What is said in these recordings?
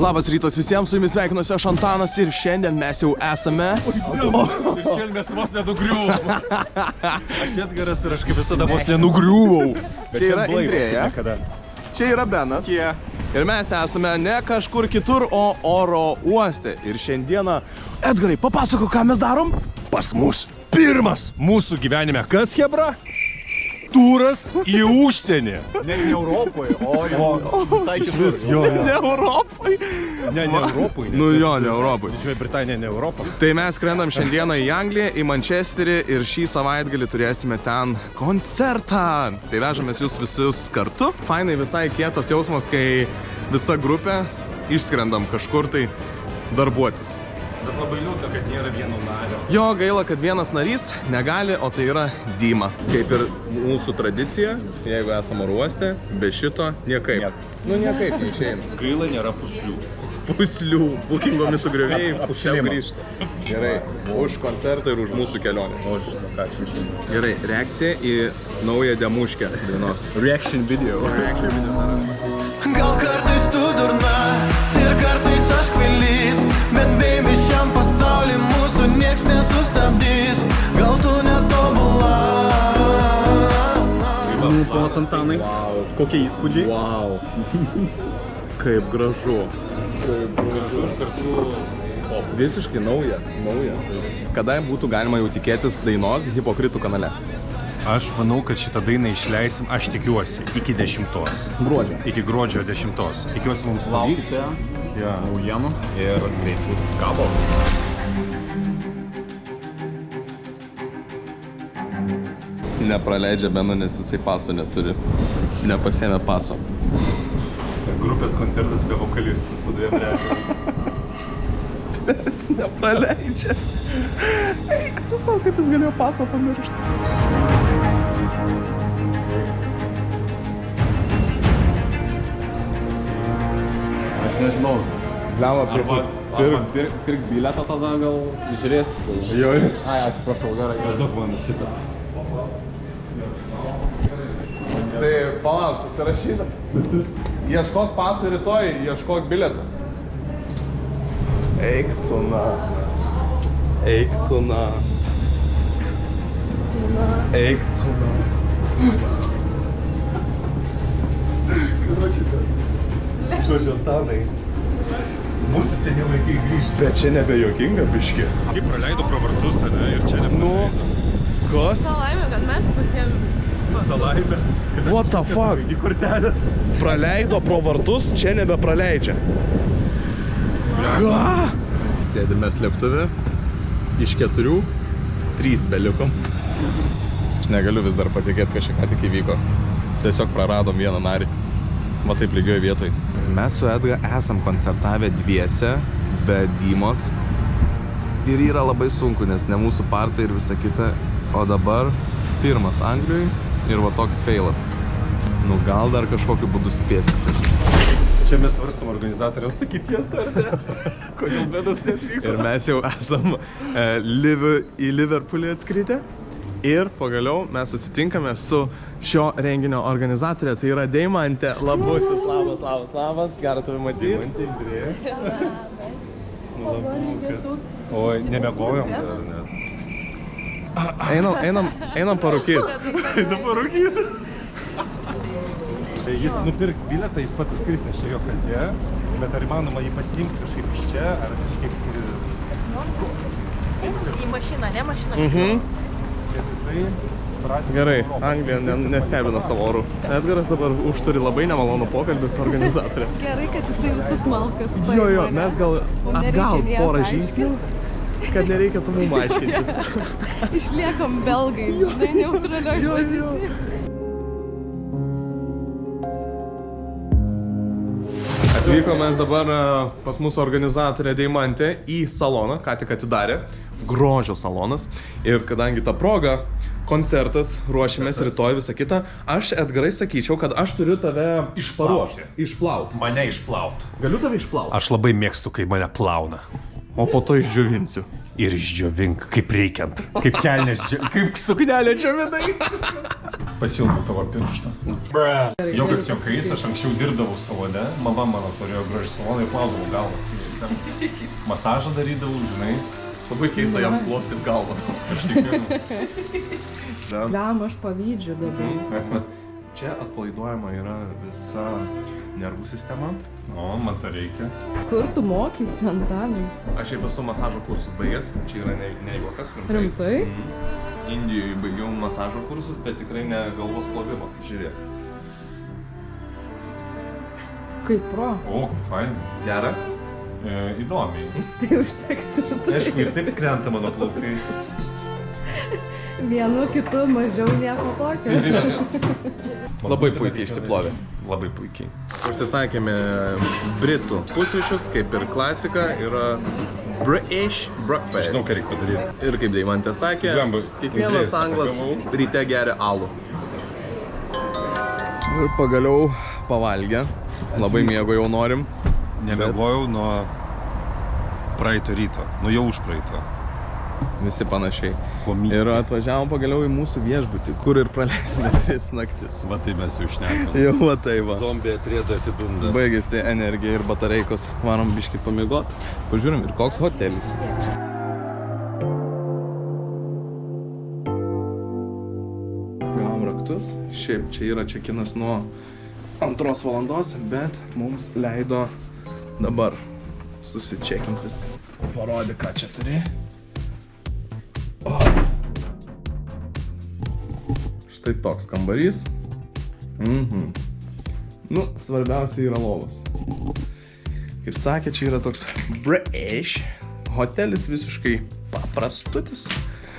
Labas rytas visiems, su jumis sveikinuosi aš Antanas ir šiandien mes jau esame... Ir šiandien mes vos nenugriuvom. Aš Edgaras ir aš kaip visada vos nenugriuvau. Čia yra Indrėja, čia yra Benas. Ir mes esame ne kažkur kitur, o oro uoste. Ir šiandieną, Edgarai, papasako, ką mes darom? Pas mus pirmas mūsų gyvenime. Kas, hebra? Turas į užsienį. Ne Europoje, o visai kitur. Ne Europai. Ne Europai. Nu jo, ne Europai. Didžioji Britanija, ne Europa. Tai mes skrendam šiandieną į Angliją, į Mančesterį ir šį savaitgalį turėsime ten koncertą. Tai vežamės jūs visus kartu. Fainai visai kietas jausmas, kai visa grupė išskrendam kažkur tai darbuotis. Bet labai liūdna, kad nėra vieno nario. Jo, gaila, kad vienas narys negali, o tai yra Dima. Kaip ir mūsų tradicija, jeigu esame oro uoste, be šito niekaip. Nu niekaip neišeina. Gaila, nėra puslių. Puslių, bukingo mitų griovėjai, pusiau grįžta. Gerai, už koncertą ir už mūsų kelionę. O žinau, ką čia žinau. Gerai, reakcija į naują demuškę dainos. Reaction video. Gal kartais tu durna ir kartais aš kvailys, bet baby šiam pasaulį mūsų nieks nesustabdys. Gal tu netobula. Ponas Antanai, kokie įspūdžiai? Wow. Kaip gražu. Visiškai nauja. Kada būtų galima jau tikėtis dainos Hipokritų kanale? Aš manau, kad šitą dainą išleisim, aš tikiuosi, iki 10. Gruodžio. Iki gruodžio 10. Tikiuosi mums pavyks. Laukite naujienų ir greitus kabos. Nepraleidžia Beno, nes jisai paso neturi. Nepasėmė paso. Grupės koncertas be vokalistų su dviem realiais. Nepraleidžia. Eik, tu savo, kaip jis galėjo paso pamiršti. Aš nežinau. Bliava, Pirk biletą tada gal žiūrėsi. Jo. Ai, atsiprašau, gerai. Daug man šitas. Tai palauk, susirašysim. Ieškok paso rytoj, ieškok biletų. Eik tu na. Eik tu na. Eik tu na. Žodžiu, Antanai. Mūsų seni laikai grįžta. Bet čia nebejuokinga, biški. Kaip praleido pro vartus, ne? Ir čia nepraleido. Kas? Laimė, kad mes pasiėmėm. Salaimė. What the fuck? Į kortelės. Praleido pro vartus, čia nebepraleidžia. Ką? Sėdime slėptuvę. Iš 4, 3 beliukom. Aš negaliu vis dar patikėti, kad čia ką tik įvyko. Tiesiog praradom vieną narį. Va taip lygioje vietoj. Mes su Edga esam koncertavę dviese, be Dymos. Ir yra labai sunku, nes ne mūsų partai ir visa kita. O dabar pirmas Anglijoj ir va toks feilas. Nu gal dar kažkokiu būdu spėsiksim. Čia mes svarstam organizatoriaus sakyti tiesą, ar ne? Kodėl Benas netvyko? Ir mes jau esam į Liverpoolį atskritę. Ir pagaliau mes susitinkame su šio renginio organizatorė. Tai yra Deimantė. Labutis, labas. Gera tave matyti. Deimantė, Indrėja. Labukas. Oi, nemegojom dar net. Einam parūkyt. Einam parūkyt. Jis nupirks biletą, jis pats atskris, nes čia jo kaltė. Bet ar įmanoma jį pasiimti kažkaip iš čia, ar kažkaip... Į mašiną, ne mašiną. Gerai, Anglija nestebina savo orų. Edgaras dabar užturi labai nemalonų pokalbį su organizatorė. Gerai, kad jisai visus malkas paima. Jo, mes gal atgal porą žingsnių, kad nereikėtų mum aiškintis. Išliekam belgai, žinai, neutralioj pozicijai. Atvyko mes dabar pas mūsų organizatorė Deimantė į saloną, ką tik atidarė. Grožio salonas. Ir kadangi ta proga, koncertas, ruošimės rytoj visą kitą, aš Edgarai sakyčiau, kad aš turiu tave Išplauti. Išplauti. Mane išplaut. Galiu tave išplauti? Aš labai mėgstu, kai mane plauna. O po to išdžiovinsiu. Ir išdžiovink, kaip reikiant. Kaip kelnės, kaip suknelė džiovinai. Pasilgau tavo pirštą. Jokas jokais, aš anksčiau dirbdavau salone, mama mano turėjo gražų saloną ir plaudavau galvą. Masažą darydavau, žinai. Labai keista jam klostyt galvą. Aš tikiu. Gliam, aš pavydžiu dabar. Čia atpalaiduojama yra visa nervų sistema. O, man to reikia. Kur tu mokysi, Antanai? Aš jau esu masažo kursus baigęs, čia yra ne juokas. Rimtai? Indijoje baigiau masažo kursus, bet tikrai ne galvos plovimo. Žiūrėk. Kaip pro? O, fain. Gera? Įdomiai. Tai užteks ir tai. Aišku, ir taip krenta mano plaukai. Vienu kitu mažiau nieko tokio. Labai puikiai išsiplovė. Labai puikiai. Užsisakėme britų pusryčius, kaip ir klasika, yra British breakfast. Žinau, ką reikia padaryti. Ir kaip Deimantė sakė, Blemba, kiekvienas idėjas anglas papagavau. ryte geria alų. Ir pagaliau pavalgę. Labai mėgo jau norim. Nemiegojau nuo praeito ryto, nuo jau už praeito. Visi panašiai. Komikė. Ir atvažiavom pagaliau į mūsų viešbutį, kur ir praleisime 3 naktis. Va tai mes jau šnekam. Jau va tai va. Zombė atrėda atidunda. Baigėsi energija ir batareikos. Varom biškį pamiegot. Pažiūrim ir koks hotelis. Gavom raktus. Šiaip čia yra čekinas nuo 2 valandos, bet mums leido dabar susičekint viską. Parodė, ką čia turi. Štai toks kambarys. Nu, svarbiausia yra lovos. Kaip sakė, čia yra toks British. Hotelis visiškai paprastutis.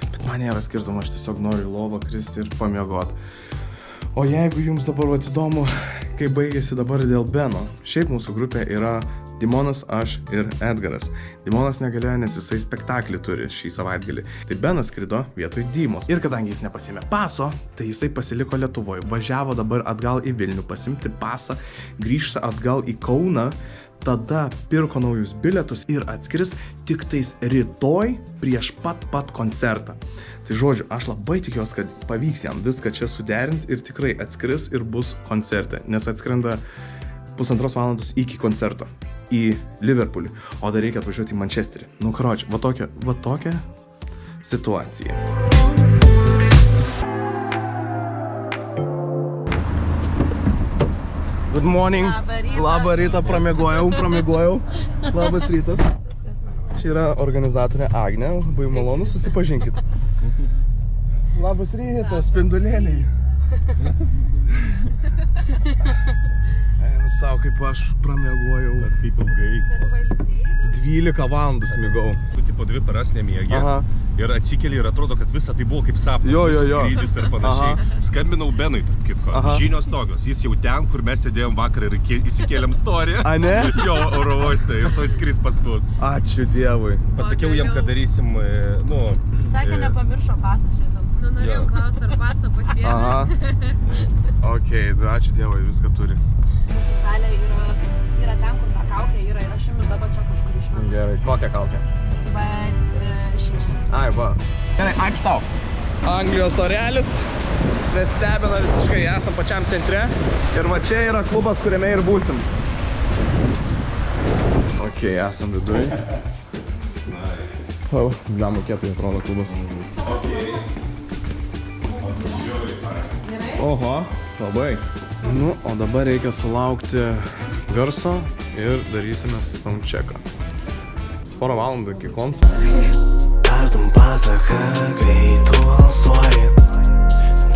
Bet man nėra skirtumo, aš tiesiog noriu į lovą kristi ir pamiegot. O jeigu jums dabar vat įdomu, kaip baigėsi dabar dėl Beno. Šiaip mūsų grupė yra Dimonas, aš ir Edgaras. Dimonas negalėjo, nes jisai spektaklį turi šį savaitgalį. Tai Benas skrido vietoj Dymos. Ir kadangi jis nepasiėmė paso, tai jisai pasiliko Lietuvoje. Važiavo dabar atgal į Vilnių pasimti pasą, grįžta atgal į Kauną, tada pirko naujus bilietus ir atskris tik tais rytoj prieš pat koncertą. Tai žodžiu, aš labai tikiuosi, kad pavyks jam viską čia suderinti ir tikrai atskris ir bus koncerte, nes atskrenda 1,5 valandos iki koncerto į Liverpoolį, o dar reikia atvažiuoti į Manchesterį. Nu, karoči, va tokia situacija. Good morning. Labą rytą, pramiegojau. Labas rytas. Čia yra organizatorė Agnė, labai malonu, susipažinkit. Labas rytas, spindulėliai. Sau, kaip aš pramiegojau. Bet kaip ilgai. Bet pailsėjai? 12 valandų smigau. Tu tipo 2 paras nemiegi. Aha. Ir atsikeli ir atrodo, kad visa tai buvo kaip sapnas. Jo. Skrydis ir panašiai. Aha. Skambinau Benui, tarp kitko. Aha. Žinios tokios. Jis jau ten, kur mes sėdėjom vakar ir įsikėlėm istoriją. A, ne? Jo, oro uoste ir to skris pas mus. Ačiū Dievui. Pasakiau jam, kad darysim, Sakė, nepamiršo pasą šiandien. Nu, norėjau klausti, ar pasą pasiėmė. Aha. Ok, ačiū Dievui, viską turi. Mūsų salė yra ten, kur ta kaukė yra ir aš jums dabar čia kažkur išmetu. Gerai, kokią kaukę? Bet šičia. Ai, va. Gerai, ačiū tau. Anglijos orelis. Nestebina visiškai, esam pačiam centre. Ir va čia yra klubas, kuriame ir būsim. Ok, esam viduj. O, blemų kietai atrodo klubas. Oho, labai. Nu, o dabar reikia sulaukti garso ir darysime soundchecką. Porą valandų iki koncerto. Tartum pasaka, kai tu alsuoji.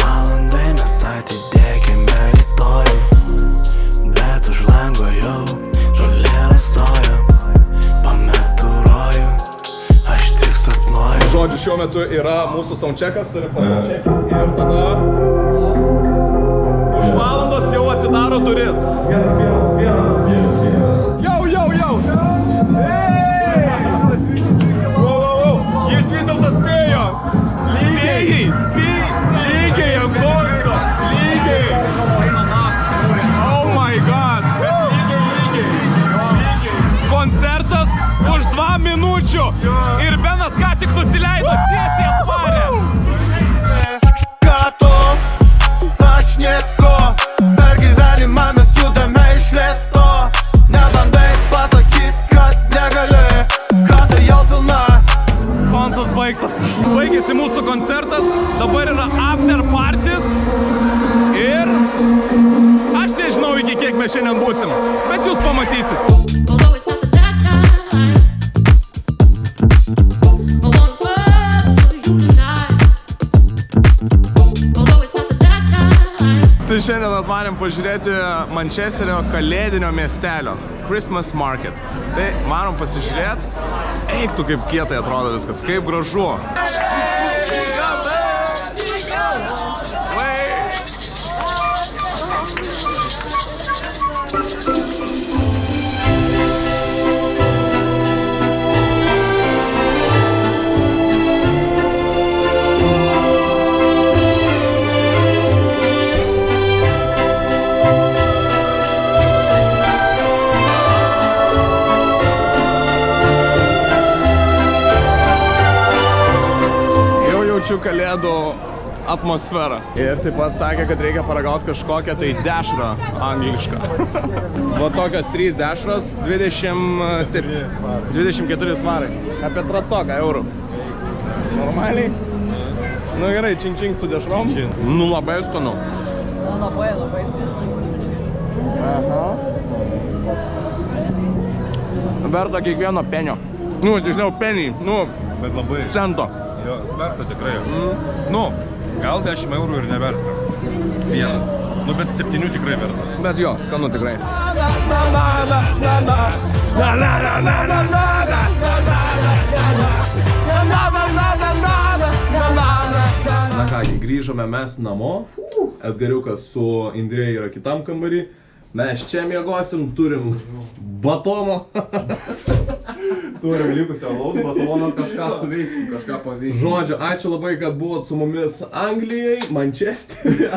Valandai mes atidėkime rytojų. Bet už lango jau žolė rasojo. Pametu rojų, aš tik sapnuoju. Žodžiu, šiuo metu yra mūsų soundcheckas, turim pasoundcheckinti ir tada už valandos jau atidaro duris. Jau! Jis vis dėlto spėjo! Lygiai ant konso! Lygiai! Oh my god! Lygiai! Koncertas už 2 minučių! Ir Benas ką tik nusileido tiesiai atvarė! Ką tu varėm pažiūrėti Mančesterio kalėdinio miestelio Christmas Market. Tai varom pasižiūrėti. Eik tu, kaip kietai atrodo viskas, kaip gražu. Kalėdų atmosferą. Ir taip pat sakė, kad reikia paragauti kažkokią tai dešrą anglišką. Va tokios 3 dešros, 24 svarai. Apie tracoką eurų. Normaliai? Nu gerai, čing su dešrom. Nu labai skanu. Labai skanu. Aha. Verta kiekvieno penio. Nu, tiksliau penį. Nu, Bet labai. Cento. Jo, verta tikrai. Nu, gal 10 eurų ir neverta. Vienas. Nu, bet 7 tikrai verta. Bet jo, skanu tikrai. Na kągi, grįžome mes namo. Edgariukas su Indrėja yra kitam kambarį. Mes čia miegosim, turim batono. Turim likusio alaus batono, kažką suveiksim, kažką paveiksim. Žodžiu, ačiū labai, kad buvot su mumis Anglijai, Mančesteryje.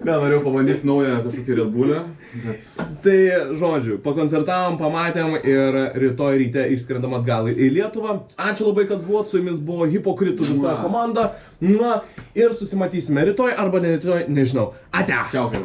Ne, norėjau pabandyti naują kažkokį Red Bullą, bet... Tai, žodžiu, pakoncertavom, pamatėm ir rytoj ryte išskrendam atgal į Lietuvą. Ačiū labai, kad buvot, su jumis buvo Hipokritų visa komanda. Ir susimatysime rytoj arba ne rytoj, nežinau. Ate! Čiau, kaip